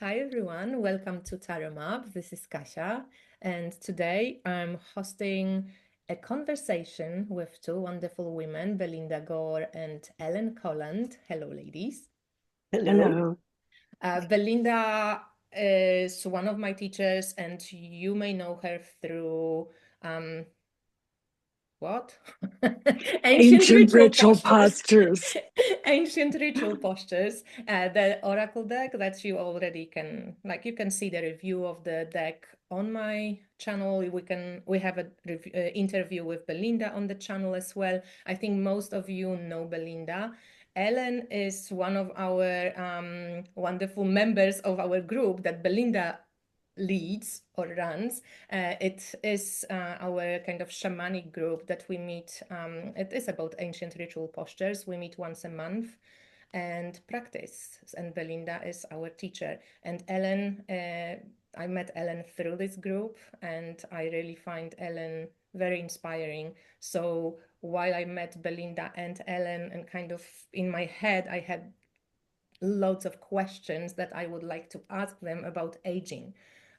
Hi everyone, welcome to Tarot Map. This is Kasia, and today I'm hosting a conversation with two wonderful women, Belinda Gore and Ellen Colland. Hello, ladies. Hello. Hello. Belinda is one of my teachers, and you may know her through um, what? Ancient Ancient ritual ritual postures. postures. Ancient ritual postures. The oracle deck that you already can, like, you can see the review of the deck on my channel. We have a interview with Belinda on the channel as well. I think most of you know Belinda. Ellen is one of our wonderful members of our group that Belinda leads or runs. It is our kind of shamanic group that we meet. It is about ancient ritual postures. We meet once a month and practice. And Belinda is our teacher. And Ellen, I met Ellen through this group, and I really find Ellen very inspiring. So while I met Belinda and Ellen, and kind of in my head, I had loads of questions that I would like to ask them about aging.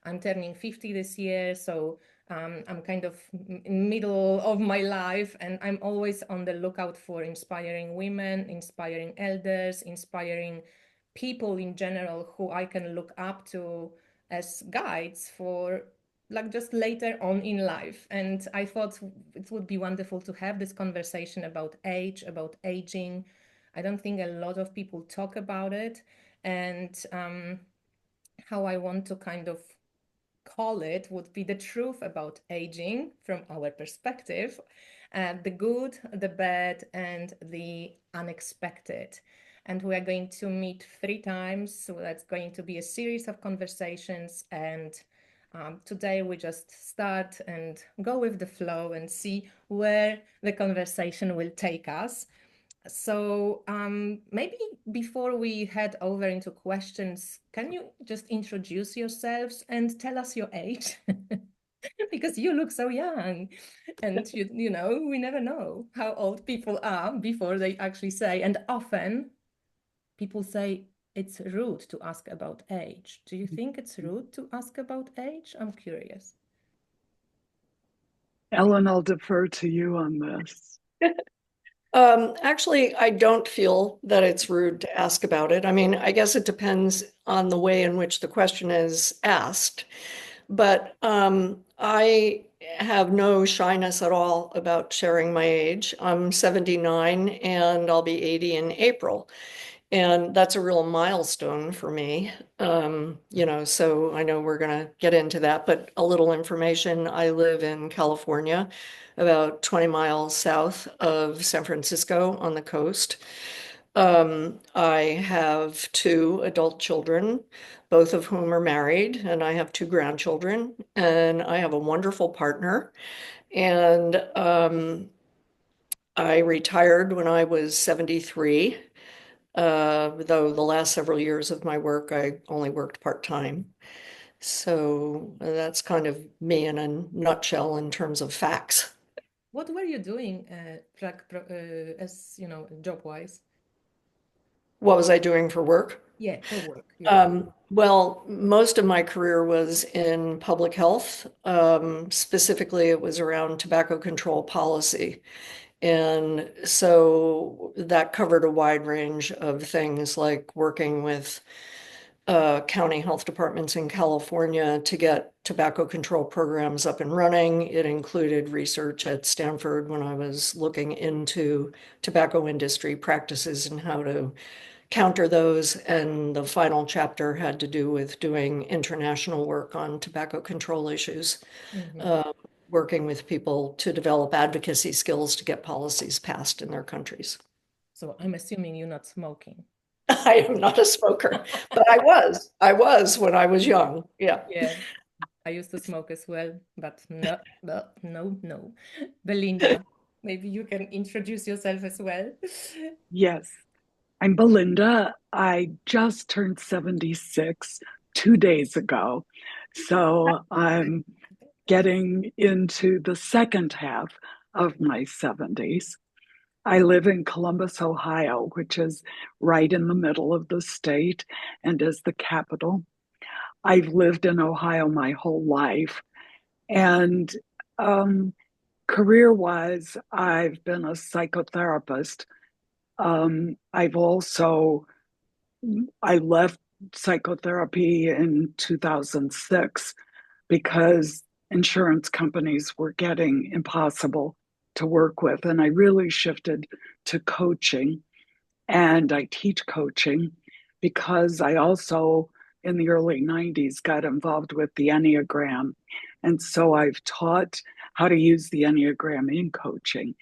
I'm turning 50 this year, so I'm kind of in middle of my life, and I'm always on the lookout for inspiring women, inspiring elders, inspiring people in general who I can look up to as guides for like just later on in life. And I thought it would be wonderful to have this conversation about age, about aging. I don't think a lot of people talk about it, and how I want to kind of call it would be the truth about aging from our perspective, the good, the bad, and the unexpected. And we are going to meet 3 times. So that's going to be a series of conversations. And today we just start and go with the flow and see where the conversation will take us. So maybe before we head over into questions, can you just introduce yourselves and tell us your age? Because you look so young, and you know, we never know how old people are before they actually say. And often people say it's rude to ask about age. Do you think it's rude to ask about age? I'm curious. Ellen, I'll defer to you on this. Actually, I don't feel that it's rude to ask about it. I mean, I guess it depends on the way in which the question is asked. But I have no shyness at all about sharing my age. I'm 79 and I'll be 80 in April. And that's a real milestone for me. So I know we're going to get into that, but a little information. I live in California, about 20 miles south of San Francisco on the coast. I have two adult children, both of whom are married, and I have two grandchildren, and I have a wonderful partner. And I retired when I was 73. Though the last several years of my work, I only worked part-time. So that's kind of me in a nutshell in terms of facts. What were you doing, as you know, job-wise? What was I doing for work? Yeah, for work. Yeah. Well, most of my career was in public health. Specifically, it was around tobacco control policy. And so that covered a wide range of things like working with county health departments in California to get tobacco control programs up and running. It included research at Stanford when I was looking into tobacco industry practices and how to counter those. And the final chapter had to do with doing international work on tobacco control issues, Mhm. uh, working with people to develop advocacy skills to get policies passed in their countries. So I'm assuming you're not smoking. I am not a smoker, but I was. I was when I was young. Yeah. Yeah, I used to smoke as well, but no, no, no, no. Belinda, maybe you can introduce yourself as well. Yes, I'm Belinda. I just turned 76 2 days ago. So I'm getting into the second half of my 70s. I live in Columbus, Ohio, which is right in the middle of the state and is the capital. I've lived in Ohio my whole life. And career-wise, I've been a psychotherapist. I've also, I left psychotherapy in 2006 because insurance companies were getting impossible to work with. And I really shifted to coaching, and I teach coaching because I also, in the early 90s, got involved with the Enneagram. And so I've taught how to use the Enneagram in coaching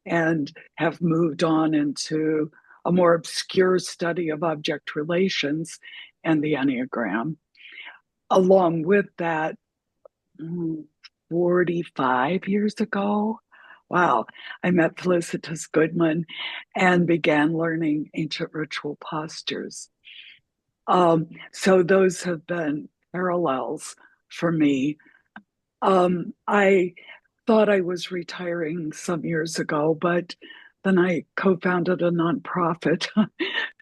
and have moved on into a more obscure study of object relations and the Enneagram. Along with that, 45 years ago, wow, I met Felicitas Goodman and began learning ancient ritual postures. So those have been parallels for me. I thought I was retiring some years ago, but then I co-founded a nonprofit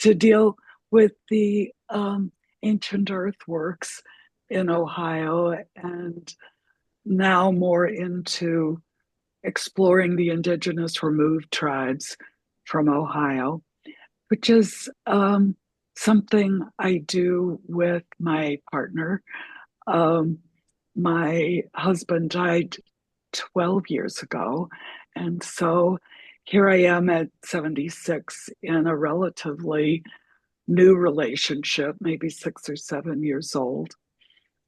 to deal with the ancient earthworks in Ohio, and now more into exploring the indigenous removed tribes from Ohio, which is something I do with my partner. Um, my husband died 12 years ago. And so here I am at 76 in a relatively new relationship, maybe 6 or 7 years old.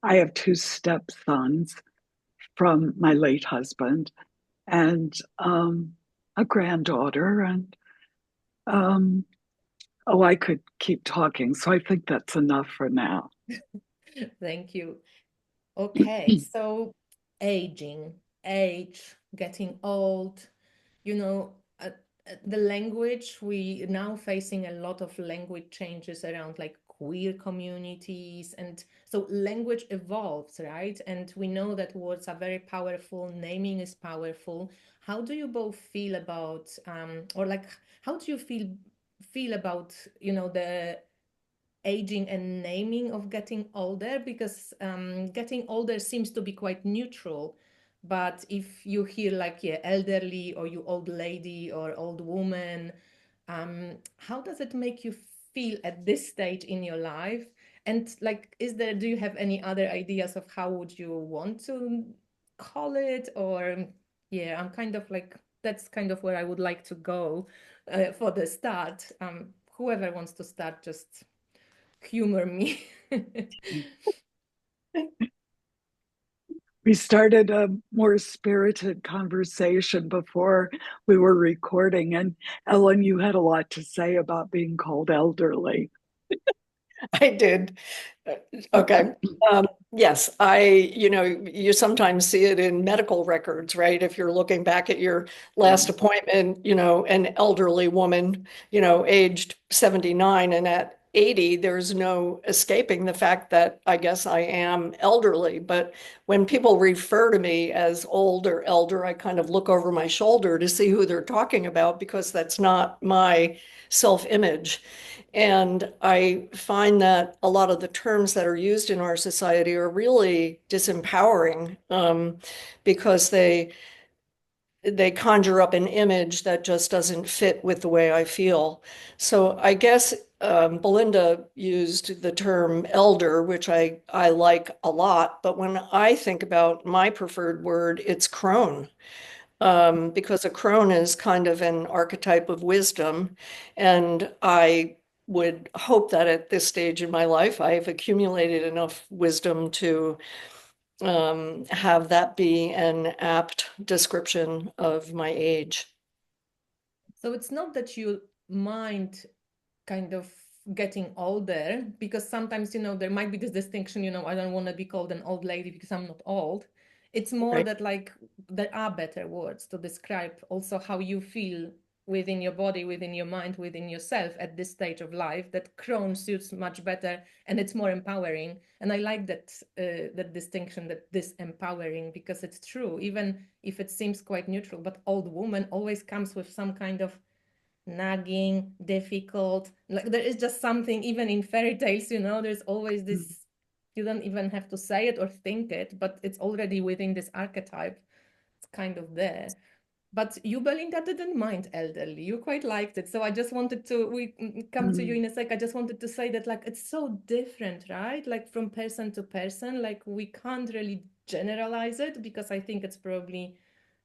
I have two stepsons from my late husband and a granddaughter. And oh, I could keep talking. So I think that's enough for now. Thank you. Okay, so aging, age, getting old, you know, the language, we now facing a lot of language changes around like queer communities. And so language evolves, right? And we know that words are very powerful, naming is powerful. How do you both feel about, or like, how do you feel about, the aging and naming of getting older, because getting older seems to be quite neutral, but if you hear like, yeah, elderly, or you old lady or old woman, how does it make you feel at this stage in your life? And like, do you have any other ideas of how would you want to call it? Or yeah, I'm kind of like, that's kind of where I would like to go for the start. Whoever wants to start, just humor me. We started a more spirited conversation before we were recording. And Ellen, you had a lot to say about being called elderly. I did. Okay. Yes, you sometimes see it in medical records, right? If you're looking back at your last appointment, an elderly woman, aged 79, and at 80, there's no escaping the fact that I guess I am elderly. But when people refer to me as old or elder, I kind of look over my shoulder to see who they're talking about, because that's not my self-image. And I find that a lot of the terms that are used in our society are really disempowering, because they conjure up an image that just doesn't fit with the way I feel. So I guess Belinda used the term elder, which I like a lot. But when I think about my preferred word, it's crone, because a crone is kind of an archetype of wisdom. And I would hope that at this stage in my life, I've accumulated enough wisdom to have that be an apt description of my age. So it's not that you mind kind of getting older, because sometimes, there might be this distinction, I don't want to be called an old lady because I'm not old. It's more Right. that like there are better words to describe also how you feel within your body, within your mind, within yourself at this stage of life. That crone suits much better, and it's more empowering. And I like that distinction, that this empowering, because it's true, even if it seems quite neutral. But old woman always comes with some kind of nagging, difficult. Like there is just something, even in fairy tales, there's always this You don't even have to say it or think it, but it's already within this archetype. It's kind of there. But you, Belinda, didn't mind elderly. You quite liked it. So I just wanted to, we come to you in a sec. I just wanted to say that, like, it's so different, right? Like from person to person, like we can't really generalize it because I think it's probably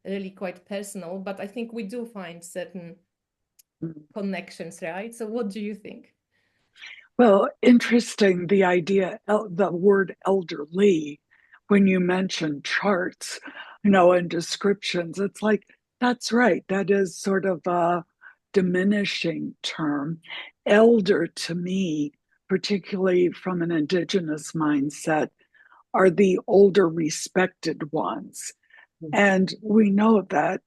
really quite personal, but I think we do find certain connections, right? So what do you think? Well, interesting, the idea, the word elderly, when you mention charts, and descriptions, it's like, that's right. That is sort of a diminishing term. Elder to me, particularly from an indigenous mindset, are the older respected ones. And we know that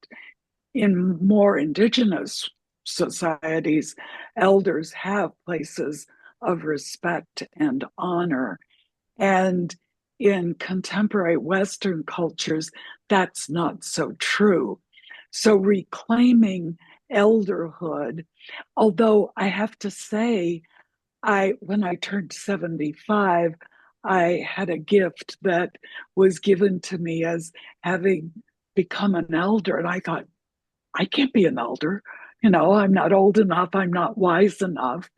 in more indigenous societies, elders have places of respect and honor. And in contemporary Western cultures, that's not so true. So reclaiming elderhood, although I have to say, when I turned 75, I had a gift that was given to me as having become an elder. And I thought, I can't be an elder. I'm not old enough. I'm not wise enough.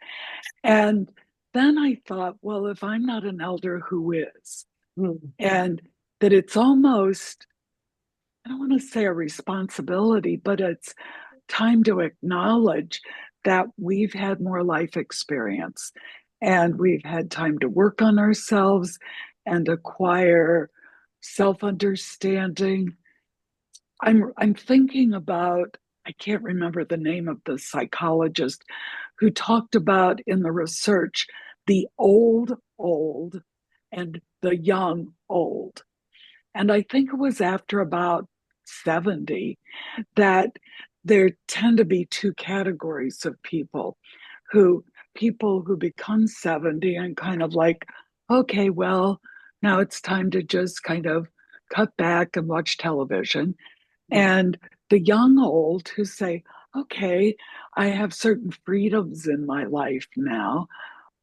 And then I thought, well, if I'm not an elder, who is? And that it's almost, I don't want to say a responsibility, but it's time to acknowledge that we've had more life experience and we've had time to work on ourselves and acquire self-understanding. I'm thinking about, I can't remember the name of the psychologist who talked about in the research the old and the young old. And I think it was after about 70 that there tend to be two categories of who people who become 70 and kind of like, okay, well, now it's time to just kind of cut back and watch television. And the young old who say, okay, I have certain freedoms in my life now.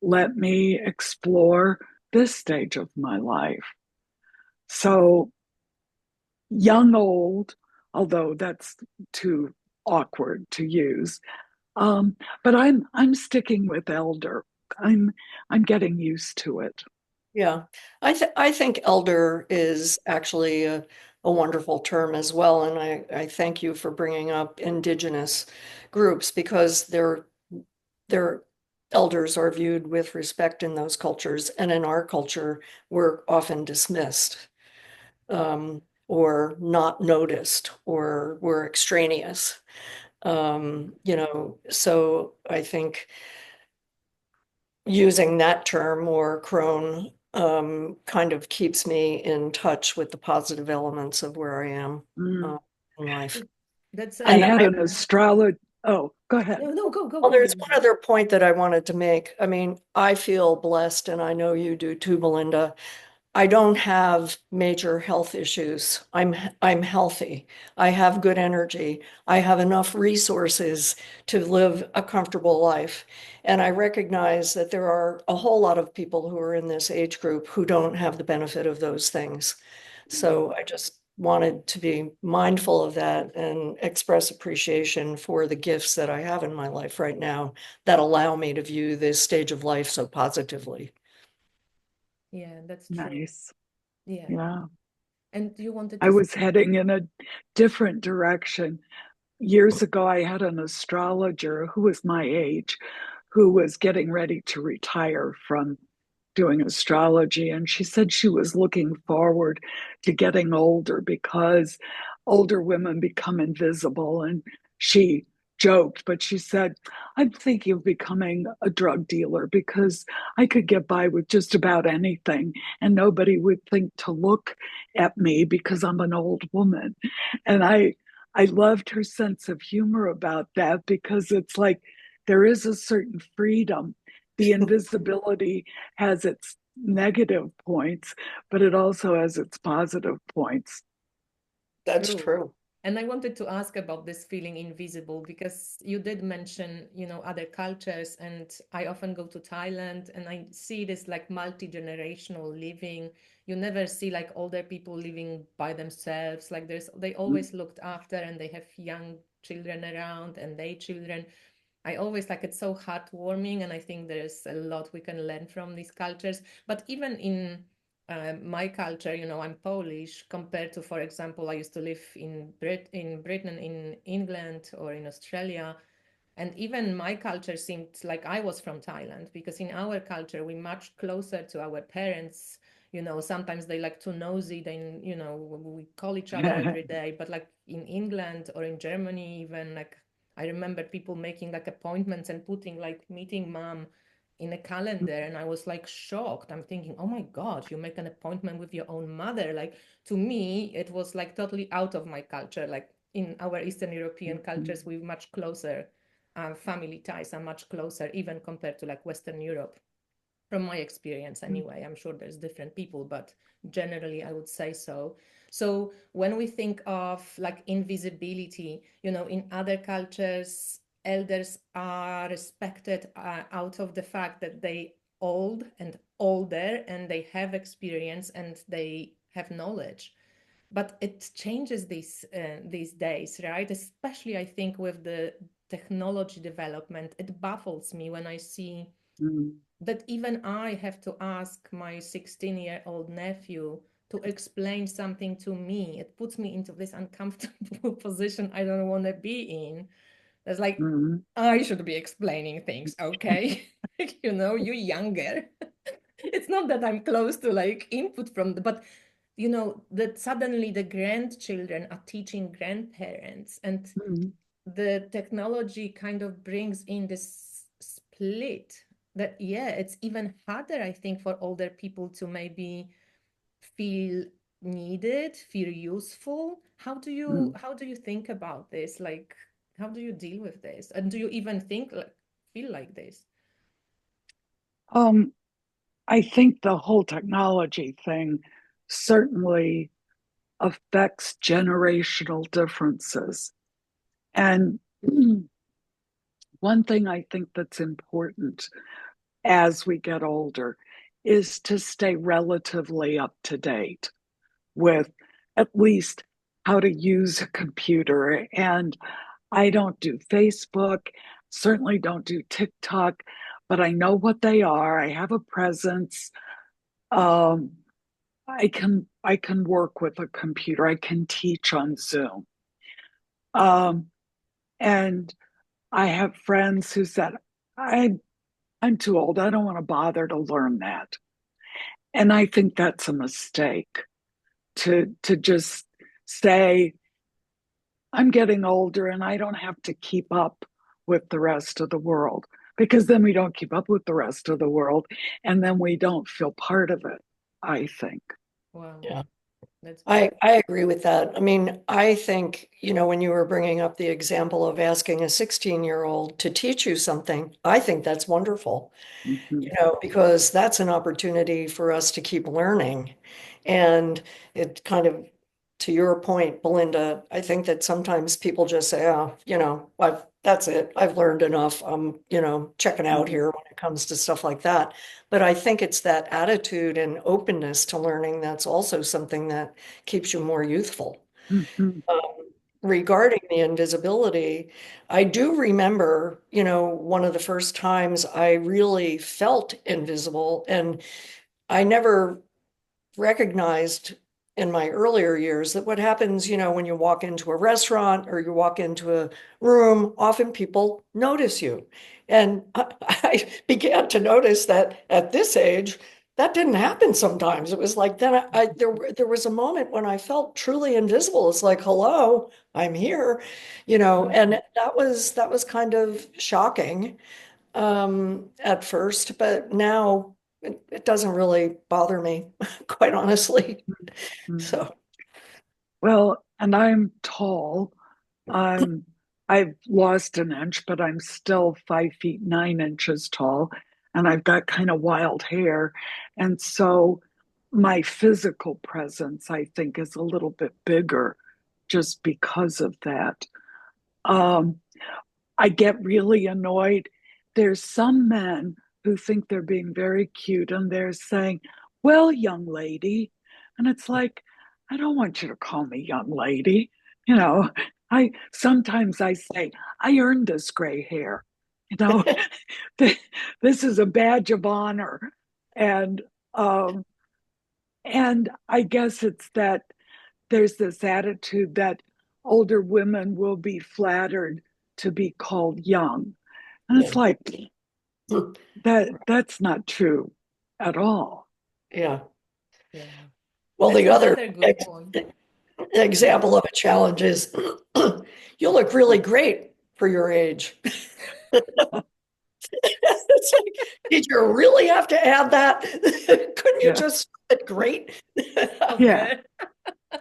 Let me explore this stage of my life. So, young old, although that's too awkward to use. But I'm sticking with elder. I'm getting used to it. Yeah, I think elder is actually a wonderful term as well, and I thank you for bringing up indigenous groups because their elders are viewed with respect in those cultures, and in our culture, we're often dismissed or not noticed, or we're extraneous. So I think using that term or crone kind of keeps me in touch with the positive elements of where I am in life. That's I And had an astrologer. Oh, go ahead. no, go, well, there's one Belinda. other point that I wanted to make. I mean, I feel blessed, and I know you do too, Belinda. I don't have major health issues. I'm healthy. I have good energy. I have enough resources to live a comfortable life. And I recognize that there are a whole lot of people who are in this age group who don't have the benefit of those things. So I just wanted to be mindful of that and express appreciation for the gifts that I have in my life right now that allow me to view this stage of life so positively. Yeah, that's true. Nice. Yeah. Yeah. And you wanted I to say, was heading in a different direction. Years ago, I had an astrologer who was my age, who was getting ready to retire from doing astrology. And she said she was looking forward to getting older because older women become invisible. And she joked, but she said, I'm thinking of becoming a drug dealer because I could get by with just about anything and nobody would think to look at me because I'm an old woman. And I loved her sense of humor about that because it's like there is a certain freedom. The invisibility has its negative points, but it also has its positive points. That's true. true. And I wanted to ask about this feeling invisible because you did mention, other cultures, and I often go to Thailand and I see this like multi-generational living. You never see like older people living by themselves. Like they always looked after, and they have young children around and they children. I always like, it's so heartwarming, and I think there's a lot we can learn from these cultures. But even in my culture, I'm Polish compared to, for example, I used to live in Britain, in England, or in Australia. And even my culture seemed like I was from Thailand, because in our culture, we're much closer to our parents. Sometimes they like too nosy. Then, we call each other every day. But like in England or in Germany, even like I remember people making like appointments and putting like meeting mom in a calendar. And I was like shocked. I'm thinking, oh my God, you make an appointment with your own mother. Like to me, it was like totally out of my culture. Like in our Eastern European cultures, we're much closer, family ties are much closer, even compared to like Western Europe, from my experience anyway. I'm sure there's different people, but generally I would say so. So when we think of like invisibility, in other cultures, elders are respected out of the fact that they old and older, and they have experience and they have knowledge. But it changes these days, right? Especially I think with the technology development, it baffles me when I see that even I have to ask my 16-year-old nephew to explain something to me. It puts me into this uncomfortable position I don't want to be in. It's like, I should be explaining things, okay? You're younger. It's not that I'm close to like input from but that suddenly the grandchildren are teaching grandparents, and the technology kind of brings in this split that, yeah, it's even harder, I think, for older people to maybe feel needed, feel useful. How do you think about this? Like, how do you deal with this? And do you even feel like this? Um, I think the whole technology thing certainly affects generational differences. And one thing I think that's important as we get older is to stay relatively up to date with at least how to use a computer. And I don't do Facebook, certainly don't do TikTok, but I know what they are. I have a presence. Um, I can work with a computer. I can teach on Zoom. Um, and I have friends who said, I I'm too old. I don't want to bother to learn that. And I think that's a mistake to just say, I'm getting older and I don't have to keep up with the rest of the world, because then we don't keep up with the rest of the world and then we don't feel part of it, I think. Wow, Yeah. that's I, beautiful. I agree with that. I mean, I think, when you were bringing up the example of asking a 16-year-old to teach you something, I think that's wonderful, Mhm. because that's an opportunity for us to keep learning. And it kind of, to your point, Belinda, I think that sometimes people just say, oh, that's it. I've learned enough. I'm, checking out Mhm. here when it comes to stuff like that. But I think it's that attitude and openness to learning that's also something that keeps you more youthful. Mhm. Um, Regarding the invisibility, I do remember, one of the first times I really felt invisible, and I never recognized in my earlier years that what happens, when you walk into a restaurant or you walk into a room, often people notice you. And I began to notice that at this age, that didn't happen sometimes. It was like then there was a moment when I felt truly invisible. It's like, hello, I'm here, and that was kind of shocking at first, but now it doesn't really bother me, quite honestly. Mhm. So, Well, and I'm tall. I'm I've lost an inch, but I'm still 5 feet 9 inches tall, and I've got kind of wild hair. And so my physical presence, I think, is a little bit bigger just because of that. Um, I get really annoyed. There's some men who think they're being very cute and they're saying, well, young lady. And it's like, I don't want you to call me young lady. You know, I sometimes I say, I earned this gray hair. You know, this is a badge of honor. And um, and I guess it's that there's this attitude that older women will be flattered to be called young. And it's Yeah. like that's not true at all. Yeah. Yeah. Well, That's the other another good point. example of a challenge is you look really great for your age. It's like, did you really have to add that? Couldn't you Yeah. just put great? Up Yeah. there.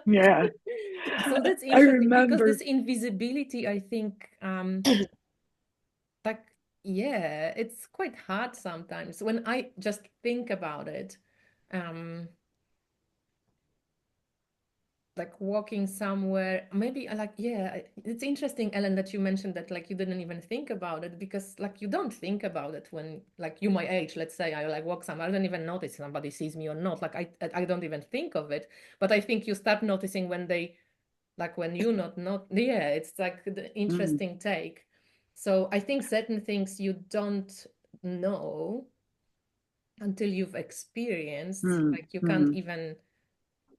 Yeah. So that's I interesting because this remember. invisibility, I think, like, yeah, it's quite hard sometimes when I just think about it. Um, like walking somewhere, maybe like, yeah, it's interesting, Ellen, that you mentioned that like you didn't even think about it because like you don't think about it when like you my age, let's say I like walk somewhere, I don't even notice somebody sees me or not. Like I don't even think of it, but I think you start noticing when they like when you not yeah, it's like the Mm, interesting take. So I think certain things you don't know until you've experienced, mm, like you can't mm, even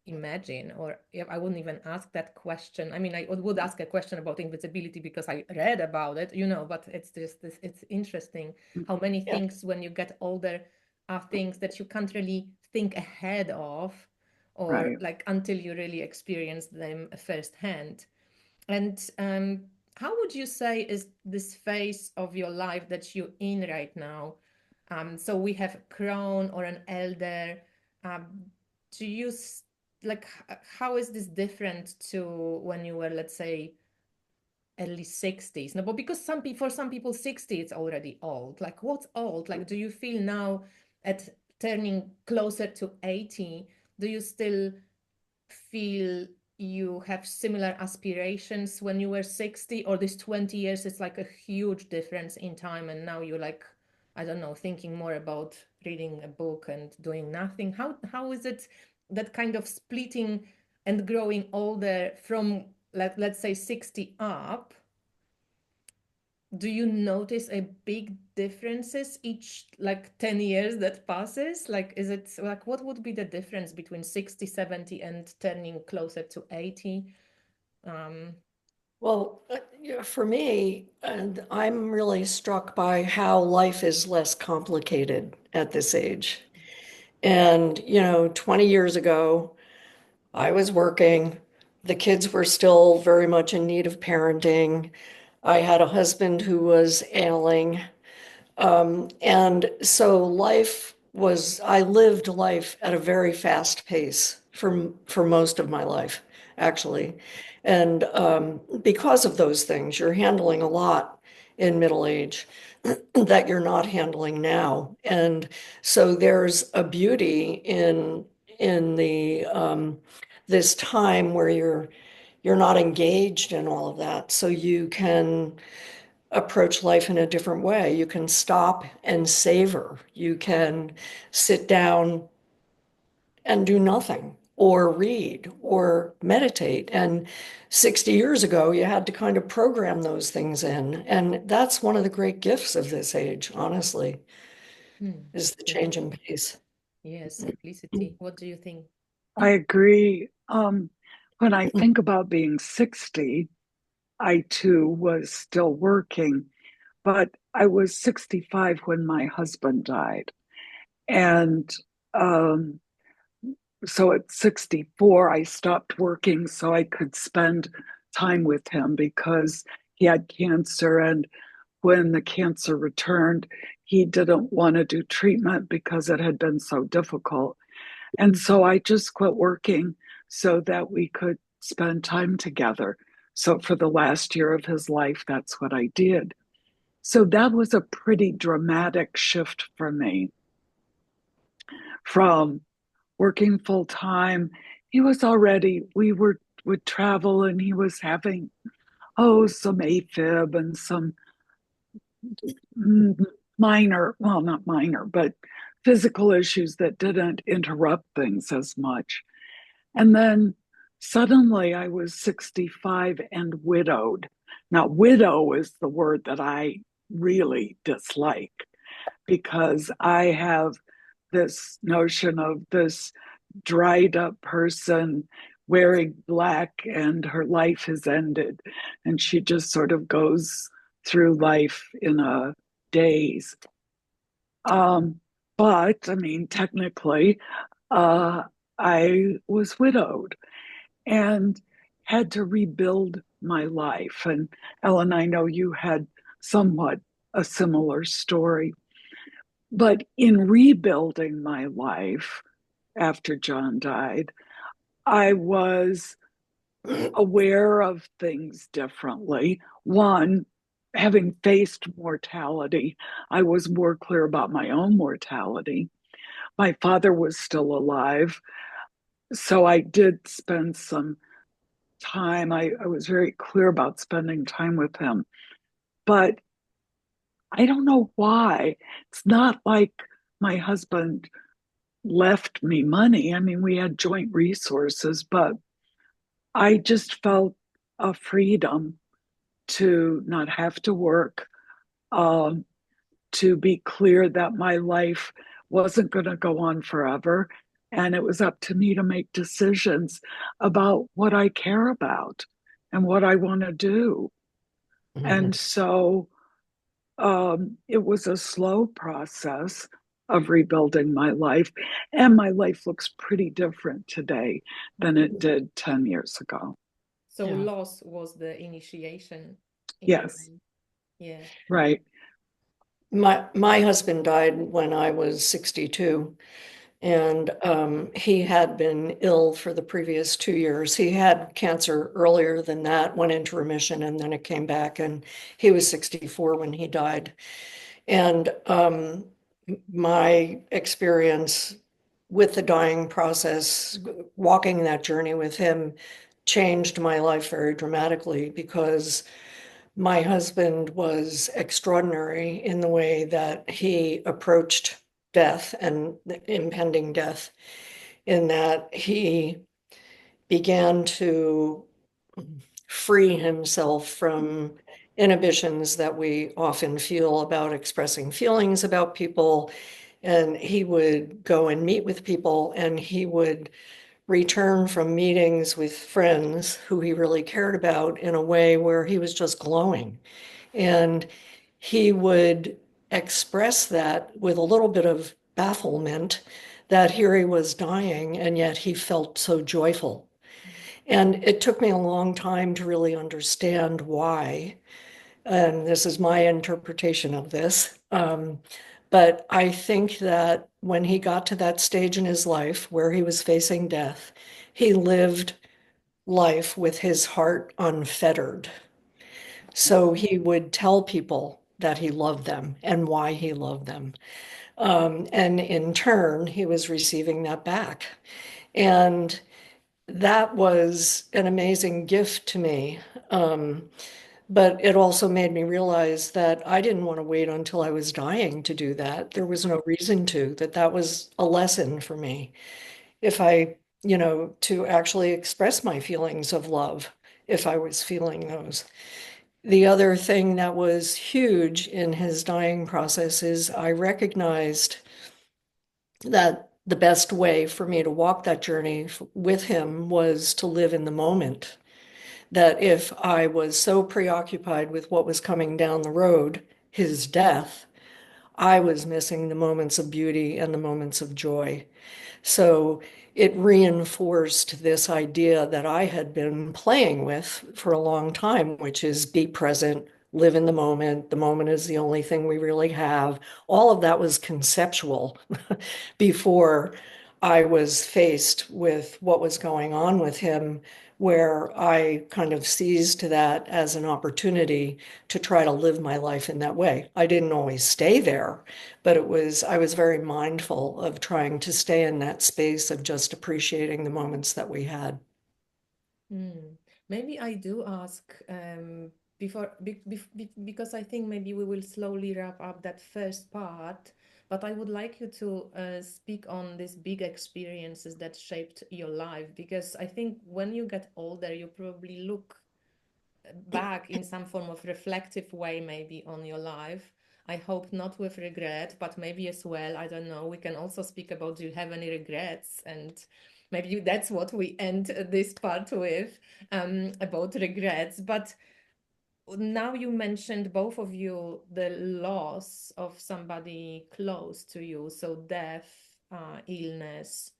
imagine, or if I wouldn't even ask that question. I mean, I would ask a question about invisibility because I read about it, you know, but it's just this, it's interesting how many Yeah. things when you get older are things that you can't really think ahead of, or right. like until you really experience them firsthand. And how would you say is this phase of your life that you're in right now? So we have a crone or an elder. Um, do you like how is this different to when you were, let's say, early 60s? No, but because some people, for some people, 60 it's already old. Like what's old? Like do you feel now at turning closer to 80, do you still feel you have similar aspirations when you were 60, or this 20 years is like a huge difference in time and now you're like, I don't know, thinking more about reading a book and doing nothing? How is it that kind of splitting and growing older from like let's say 60 up? Do you notice a big differences each like 10 years that passes? Like is it like what would be the difference between 60, 70 and turning closer to 80? um Well, yeah, for me, and I'm really struck by how life is less complicated at this age. And, 20 years ago, I was working. The kids were still very much in need of parenting. I had a husband who was ailing. And so I lived life at a very fast pace for most of my life, actually. And because of those things, you're handling a lot in middle age that you're not handling now. And so there's a beauty in the this time where you're not engaged in all of that. So you can approach life in a different way. You can stop and savor. You can sit down and do nothing or read or meditate. And 60 years ago, you had to kind of program those things in. And that's one of the great gifts of this age, honestly, is the yeah, change in pace. yeah, simplicity. What do you think? I agree. When I think about being 60, I too was still working, but I was 65 when my husband died. And um, so at 64, I stopped working so I could spend time with him because he had cancer. And when the cancer returned, he didn't want to do treatment because it had been so difficult. And so I just quit working so that we could spend time together. So for the last year of his life, that's what I did. So that was a pretty dramatic shift for me from working full time. We were would travel, and he was having, some AFib and some minor, well, not minor, but physical issues that didn't interrupt things as much. And then suddenly I was 65 and widowed. Now, widow is the word that I really dislike because I have this notion of this dried up person wearing black and her life has ended. And she just sort of goes through life in a daze. But I mean, technically, uh, I was widowed and had to rebuild my life. And Ellen, I know you had somewhat a similar story. But in rebuilding my life after John died, I was aware of things differently. One, having faced mortality, I was more clear about my own mortality. My father was still alive, so I did spend some time. I was very clear about spending time with him. But I don't know why. It's not like my husband left me money. I mean, we had joint resources, but I just felt a freedom to not have to work, um, to be clear that my life wasn't going to go on forever. And it was up to me to make decisions about what I care about and what I want to do. And so it was a slow process of rebuilding my life. And my life looks pretty different today than it did 10 years ago. So Yeah. loss was the initiation in a Yes, way. Yeah. right. My husband died when I was 62, and he had been ill for the previous 2 years. He had cancer earlier than that, went into remission, and then it came back, and he was 64 when he died. And my experience with the dying process, walking that journey with him, changed my life very dramatically because my husband was extraordinary in the way that he approached death and the impending death, in that he began to free himself from inhibitions that we often feel about expressing feelings about people. And he would go and meet with people, and he would return from meetings with friends who he really cared about in a way where he was just glowing. And he would express that with a little bit of bafflement that here he was dying, and yet he felt so joyful. And it took me a long time to really understand why. And this is my interpretation of this. But I think that when he got to that stage in his life where he was facing death, he lived life with his heart unfettered. So he would tell people that he loved them and why he loved them. And in turn, he was receiving that back. And that was an amazing gift to me. But it also made me realize that I didn't want to wait until I was dying to do that. There was no reason to, that was a lesson for me. If I, to actually express my feelings of love, if I was feeling those. The other thing that was huge in his dying process is I recognized that the best way for me to walk that journey with him was to live in the moment. That if I was so preoccupied with what was coming down the road, his death, I was missing the moments of beauty and the moments of joy. So it reinforced this idea that I had been playing with for a long time, which is be present, live in the moment. The moment is the only thing we really have. All of that was conceptual before I was faced with what was going on with him, where I kind of seized that as an opportunity to try to live my life in that way. I didn't always stay there, but I was very mindful of trying to stay in that space of just appreciating the moments that we had. Hmm. Maybe I do ask before because I think maybe we will slowly wrap up that first part, but I would like you to speak on these big experiences that shaped your life because I think when you get older, you probably look back in some form of reflective way maybe on your life. I hope not with regret, but maybe as well, I don't know. We can also speak about do you have any regrets? And maybe that's what we end this part with, about regrets. But now you mentioned both of you the loss of somebody close to you, so death, illness.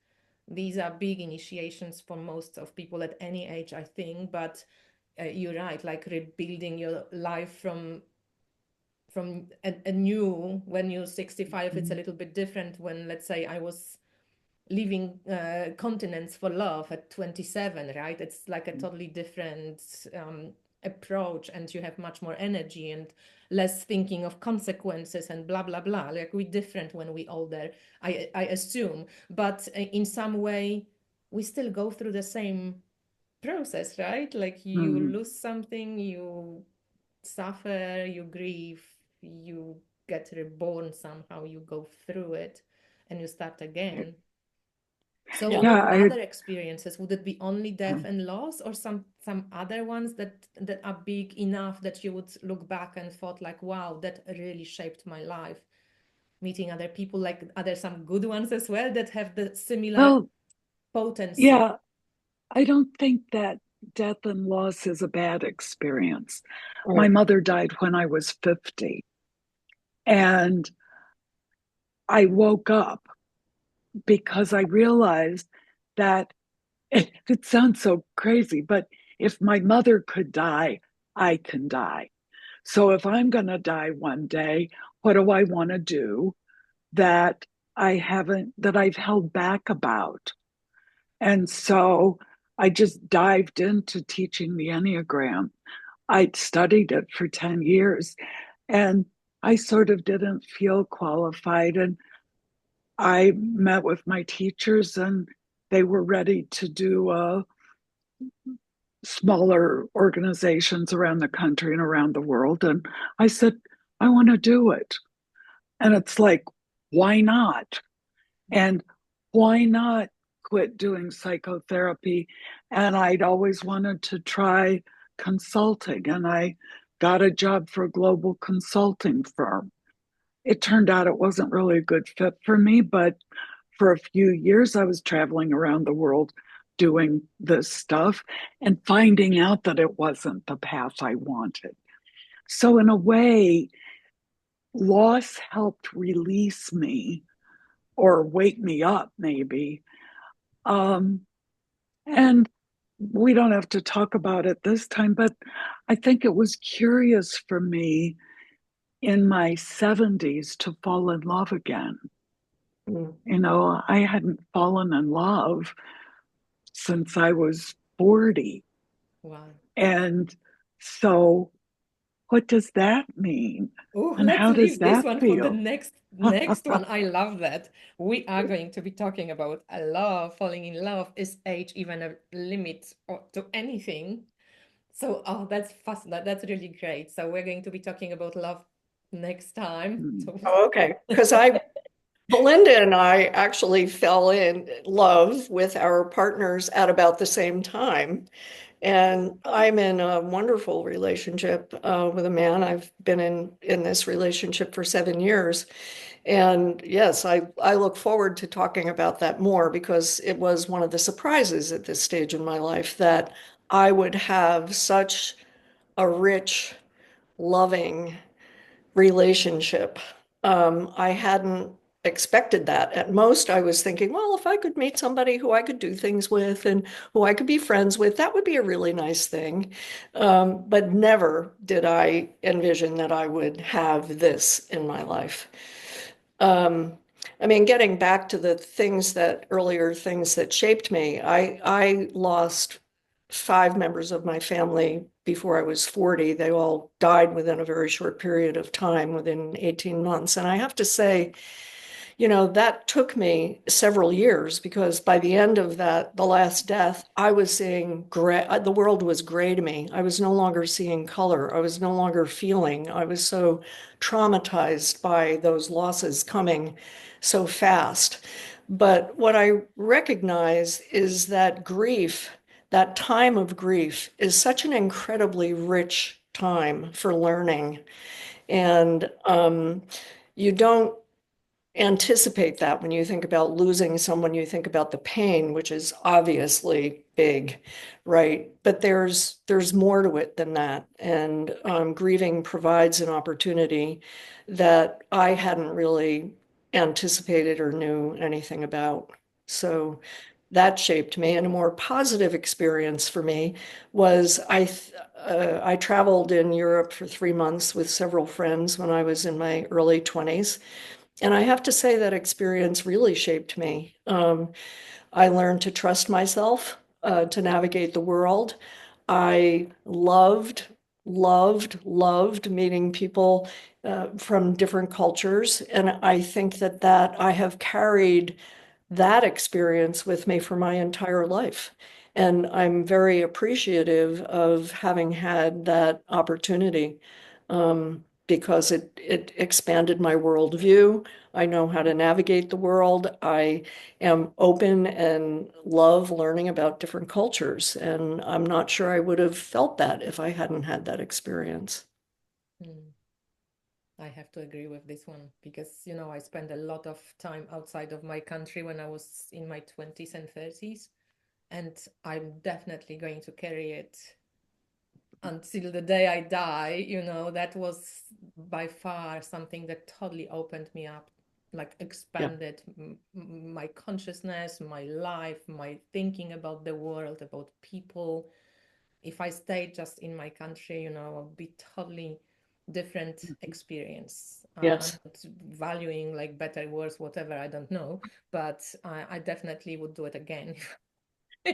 These are big initiations for most of people at any age, I think. But you're right, like rebuilding your life from a new when you're 65, it's a little bit different when, let's say, I was leaving continents for love at 27, right? It's like a totally different approach, and you have much more energy and less thinking of consequences and blah blah blah. Like we're different when we older, I assume, but in some way we still go through the same process, right? Like you Mm. lose something, you suffer, you grieve, you get reborn somehow, you go through it and you start again. So Yeah. Yeah, what I other experiences? Would it be only death and loss, or some other ones that are big enough that you would look back and thought like, wow, that really shaped my life? Meeting other people, like are there some good ones as well that have the similar well, potency? yeah, I don't think that death and loss is a bad experience. My Right. mother died when I was 50, and I woke up because I realized that it sounds so crazy, but if my mother could die, I can die. So if I'm going to die one day, what do I want to do that that I've held back about? And so I just dived into teaching the Enneagram. I'd studied it for 10 years and I sort of didn't feel qualified. And I met with my teachers and they were ready to do smaller organizations around the country and around the world. And I said, I want to do it. And it's like, why not? And why not quit doing psychotherapy? And I'd always wanted to try consulting, and I got a job for a global consulting firm. It turned out it wasn't really a good fit for me, but for a few years, I was traveling around the world doing this stuff and finding out that it wasn't the path I wanted. So, in a way, loss helped release me or wake me up, maybe. Um, and we don't have to talk about it this time, but I think it was curious for me in my 70s to fall in love again. Mm. You know, I hadn't fallen in love since I was 40. Wow. And so, what does that mean? Oh, And let's how does leave this that one for the feel? next one. I love that. We are going to be talking about a love, falling in love. Is age even a limit or to anything? So, oh, that's fascinating. That's really great. So we're going to be talking about love next time. So, Oh, okay. Because Belinda and I actually fell in love with our partners at about the same time. And I'm in a wonderful relationship with a man. I've been in this relationship for 7 years. And yes, I look forward to talking about that more because it was one of the surprises at this stage in my life that I would have such a rich, loving relationship. I hadn't expected that. At most, I was thinking, well, if I could meet somebody who I could do things with and who I could be friends with, that would be a really nice thing. But never did I envision that I would have this in my life. Um, I mean, getting back to the earlier things that shaped me, I lost 5 members of my family before I was 40. They all died within a very short period of time, within 18 months. And I have to say, that took me several years because by the end of that, the last death, I was seeing gray, the world was gray to me. I was no longer seeing color. I was no longer feeling. I was so traumatized by those losses coming so fast. But what I recognize is that grief, that time of grief, is such an incredibly rich time for learning. And you don't anticipate that when you think about losing someone, you think about the pain, which is obviously big, right? But there's more to it than that. And grieving provides an opportunity that I hadn't really anticipated or knew anything about. So that shaped me. And a more positive experience for me was I traveled in Europe for 3 months with several friends when I was in my early 20s. And I have to say that experience really shaped me. I learned to trust myself, to navigate the world. I loved meeting people from different cultures. And I think that I have carried that experience with me for my entire life. And I'm very appreciative of having had that opportunity because it expanded my worldview. I know how to navigate the world. I am open and love learning about different cultures. And I'm not sure I would have felt that if I hadn't had that experience. Mm. I have to agree with this one because, I spent a lot of time outside of my country when I was in my 20s and 30s, and I'm definitely going to carry it until the day I die. That was by far something that totally opened me up, like Yeah. expanded my consciousness, my life, my thinking about the world, about people. If I stayed just in my country, it would be totally different experience. I'm Yes. not valuing like better, worse, whatever, I don't know, but I definitely would do it again.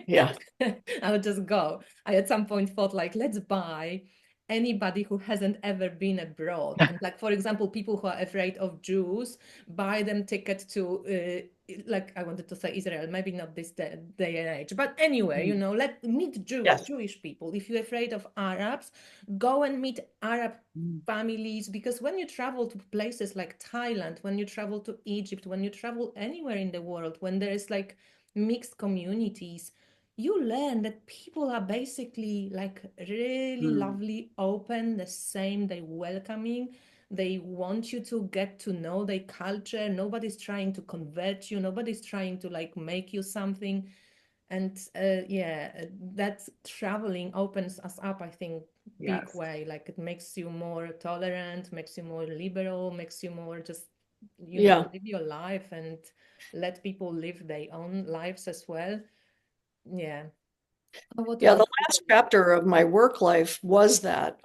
Yeah. I would just go. I at some point thought like, let's buy anybody who hasn't ever been abroad. And like, for example, people who are afraid of Jews, buy them ticket to, like I wanted to say Israel, maybe not this day and age, but anyway, let meet Jews, Yes. Jewish people. If you're afraid of Arabs, go and meet Arab Mm. families, because when you travel to places like Thailand, when you travel to Egypt, when you travel anywhere in the world, when there is like mixed communities, you learn that people are basically like really Mm. lovely, open, the same, they welcoming. They want you to get to know their culture. Nobody's trying to convert you. Nobody's trying to like make you something. And yeah, that traveling opens us up, I think, big Yes. way. Like it makes you more tolerant, makes you more liberal, makes you more just, Yeah. live your life and let people live their own lives as well. Yeah. What Yeah, the about you? last chapter of my work life was that.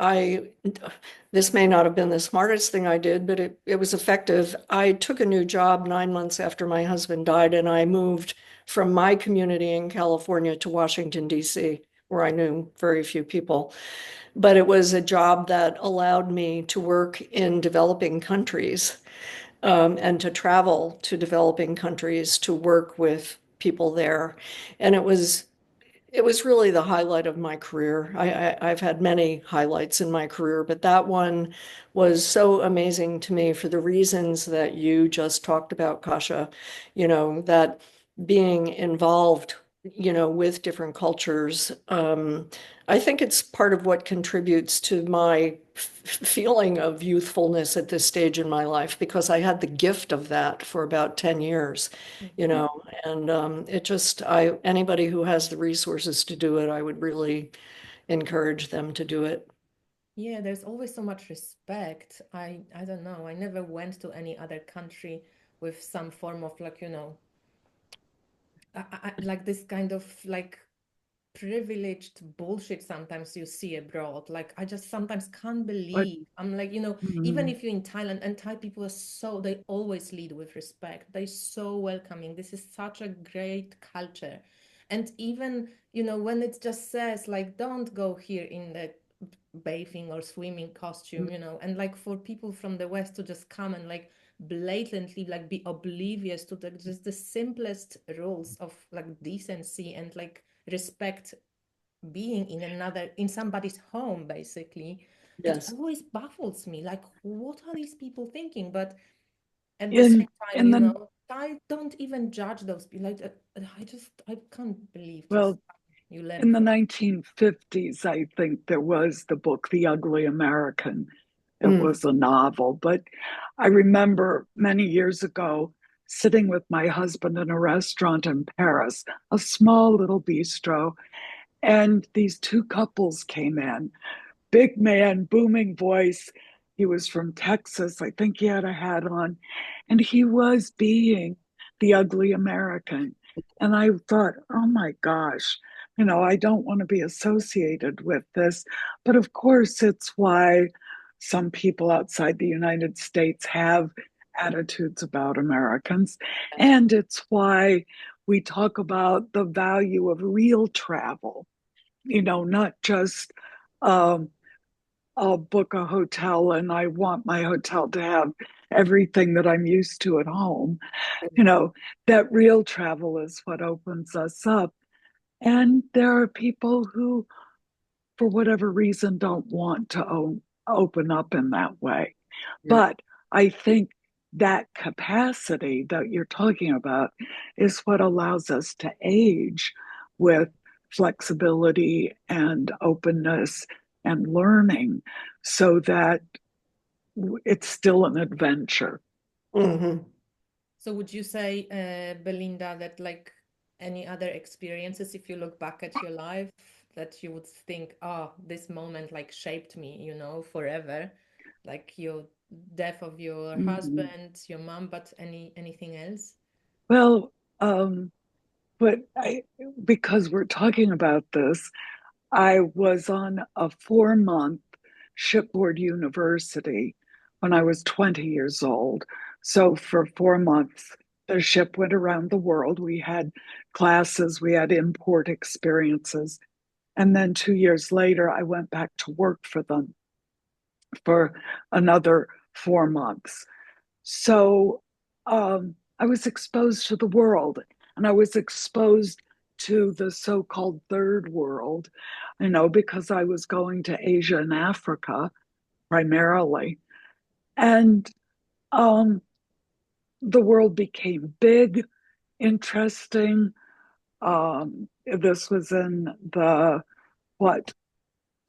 This may not have been the smartest thing I did, but it was effective. I took a new job 9 months after my husband died, and I moved from my community in California to Washington, D.C., where I knew very few people. But it was a job that allowed me to work in developing countries, and to travel to developing countries to work with people there. And it was really the highlight of my career. I've had many highlights in my career, but that one was so amazing to me for the reasons that you just talked about, Kasha. That being involved, with different cultures, I think it's part of what contributes to my feeling of youthfulness at this stage in my life because I had the gift of that for about 10 years, you Mhm. know, and it just, anybody who has the resources to do it, I would really encourage them to do it. Yeah, there's always so much respect. I don't know. I never went to any other country with some form of like, like this kind of like privileged bullshit sometimes you see abroad. Like I just sometimes can't But believe. I'm like, even mm, if you're in Thailand, and Thai people are so, they always lead with respect. They're so welcoming. This is such a great culture. And even, when it just says like, don't go here in the bathing or swimming costume, and like for people from the West to just come and like blatantly like be oblivious to the just the simplest rules of like decency and like respect being in somebody's home, basically. It Yes. always baffles me, like what are these people thinking? But at the same In time, in the I don't even judge those people. Like I can't believe just well, you learn in the from. 1950s, I think there was the book The Ugly American. It Mm. was a novel, but I remember many years ago sitting with my husband in a restaurant in Paris, a small little bistro, and these two couples came in. Big man, booming voice. He was from Texas. I think he had a hat on. And he was being the ugly American. And I thought, oh my gosh, I don't want to be associated with this. But of course, it's why some people outside the United States have attitudes about Americans. And it's why we talk about the value of real travel, not just um, I'll book a hotel and I want my hotel to have everything that I'm used to at home. That real travel is what opens us up. And there are people who, for whatever reason, don't want to open up in that way. Yeah. But I think that capacity that you're talking about is what allows us to age with flexibility and openness and learning so that it's still an adventure. Hmm. So would you say, Belinda, that like any other experiences, if you look back at your life, that you would think, oh, this moment like shaped me, forever, like your death of your Mhm. husband, your mom, but anything else? Well, but because we're talking about this, I was on a 4 month shipboard university when I was 20 years old. So for 4 months, the ship went around the world. We had classes, we had import experiences. And then 2 years later, I went back to work for them for another 4 months. So I was exposed to the world and I was exposed to the so called third world, because I was going to Asia and Africa primarily. And um, the world became big, interesting. This was in the what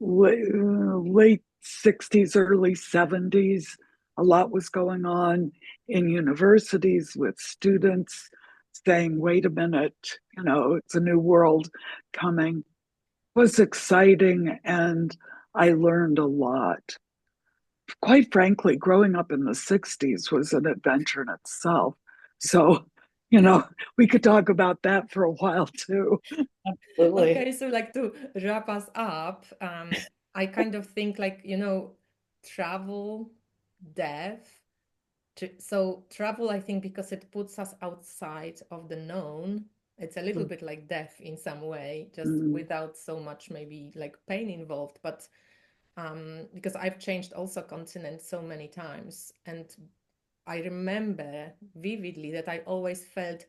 late 60s, early 70s. A lot was going on in universities with students saying, wait a minute, it's a new world coming. It was exciting and I learned a lot. Quite frankly, growing up in the 60s was an adventure in itself. So, you know, we could talk about that for a while too. Absolutely. Okay, so like to wrap us up, I kind of think like, travel, death. So travel, I think, because it puts us outside of the known, it's a little bit like death in some way, just Mm, without so much maybe like pain involved. But because I've changed also continents so many times, and I remember vividly that I always felt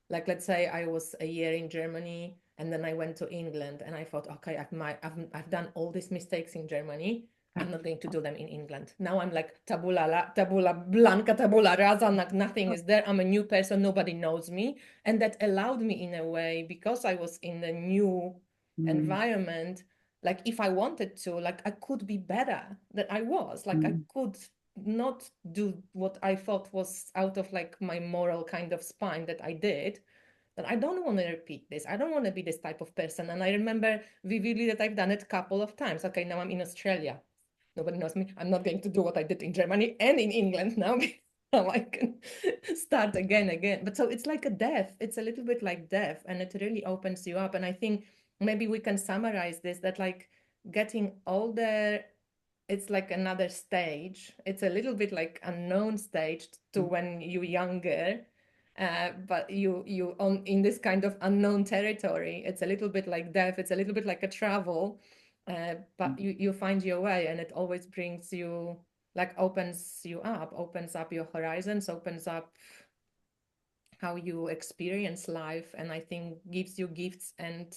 like, let's say I was a year in Germany and then I went to England and I thought, okay, I've done all these mistakes in Germany. I'm not going to do them in England. Now I'm like tabula blanca, tabula rasa, like nothing is there. I'm a new person, nobody knows me. And that allowed me in a way, because I was in a new mm, environment, like if I wanted to, like I could be better than I was. Like I mm, could not do what I thought was out of like my moral kind of spine that I did, that I don't want to repeat this. I don't want to be this type of person. And I remember vividly that I've done it a couple of times. Okay, now I'm in Australia. Nobody knows me. I'm not going to do what I did in Germany and in England now. Now I can start again. But so it's like a death. It's a little bit like death, and it really opens you up. And I think maybe we can summarize this, that like getting older, it's like another stage. It's a little bit like unknown stage to when you're younger, but you on in this kind of unknown territory. It's a little bit like death. It's a little bit like a travel, but mm, you find your way, and it always brings you like opens you up, opens up your horizons, opens up how you experience life, and I think gives you gifts, and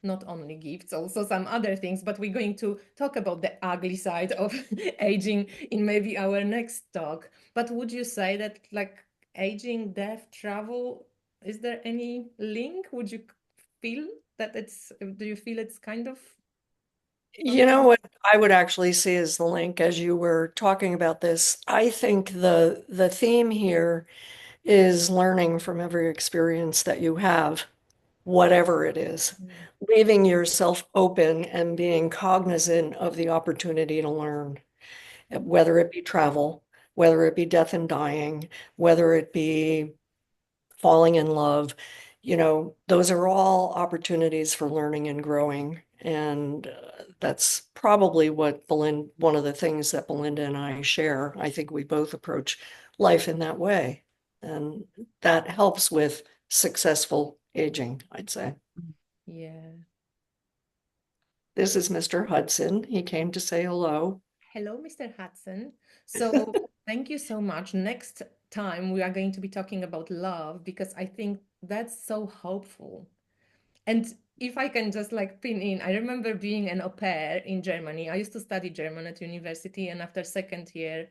not only gifts, also some other things, but we're going to talk about the ugly side of aging in maybe our next talk. But would you say that like aging, death, travel, is there any link? Would you feel that do you feel it's kind of You know what I would actually see as the link as you were talking about this? I think the theme here is learning from every experience that you have, whatever it is, Mm, leaving yourself open and being cognizant of the opportunity to learn, whether it be travel, whether it be death and dying, whether it be falling in love, those are all opportunities for learning and growing. And that's probably one of the things that Belinda and I share. I think we both approach life in that way. And that helps with successful aging, I'd say. yeah. This is Mr. Hudson. He came to say hello. Hello, Mr. Hudson. So thank you so much. Next time we are going to be talking about love, because I think that's so hopeful. And if I can just like pin in, I remember being an au pair in Germany. I used to study German at university, and after second year,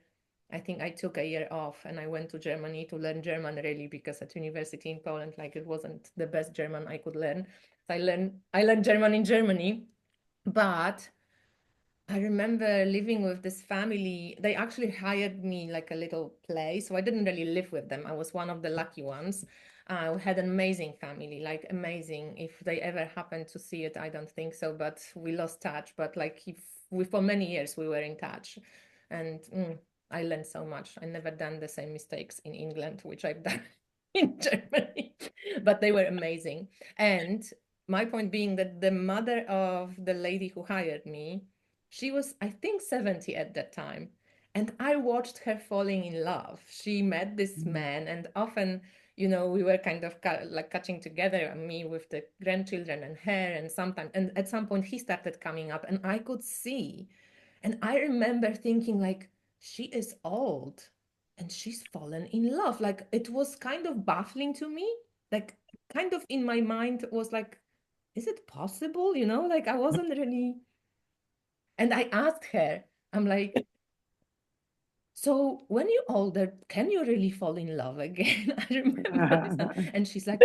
I think I took a year off and I went to Germany to learn German really, because at university in Poland, like it wasn't the best German I could learn. So I learned German in Germany, but I remember living with this family. They actually hired me like a little place. So I didn't really live with them. I was one of the lucky ones. We had an amazing family, like amazing. If they ever happened to see it, I don't think so, but we lost touch. But like if for many years we were in touch. And I learned so much. I never done the same mistakes in England, which I've done in Germany. But they were amazing. And my point being that the mother of the lady who hired me, she was, I think, 70 at that time. And I watched her falling in love. She met this man, and often, we were kind of like catching together, me with the grandchildren and her, and sometimes, and at some point he started coming up, and I could see. And I remember thinking, like, she is old and she's fallen in love. Like, it was kind of baffling to me. Like, kind of in my mind was like, is it possible? Like I wasn't really. And I asked her, I'm like, so when you're older, can you really fall in love again? I remember this. And she's like,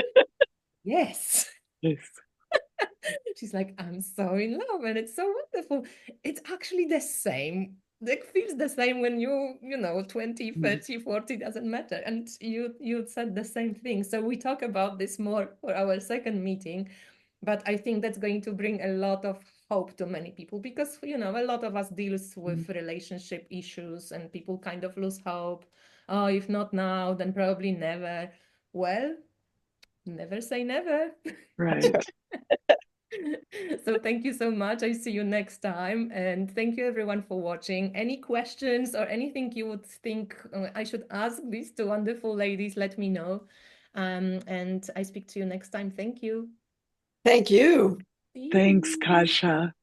yes. Yes. She's like, I'm so in love and it's so wonderful. It's actually the same. It feels the same when 20, 30, 40, doesn't matter. And you said the same thing. So we talk about this more for our second meeting. But I think that's going to bring a lot of hope to many people, because a lot of us deals with relationship issues and people kind of lose hope. Oh, if not now, then probably never. Well, never say never. Right. So thank you so much. I see you next time. And thank you everyone for watching. Any questions or anything you would think I should ask these two wonderful ladies, let me know. And I speak to you next time. Thank you. Thank you. Thanks, Kasha.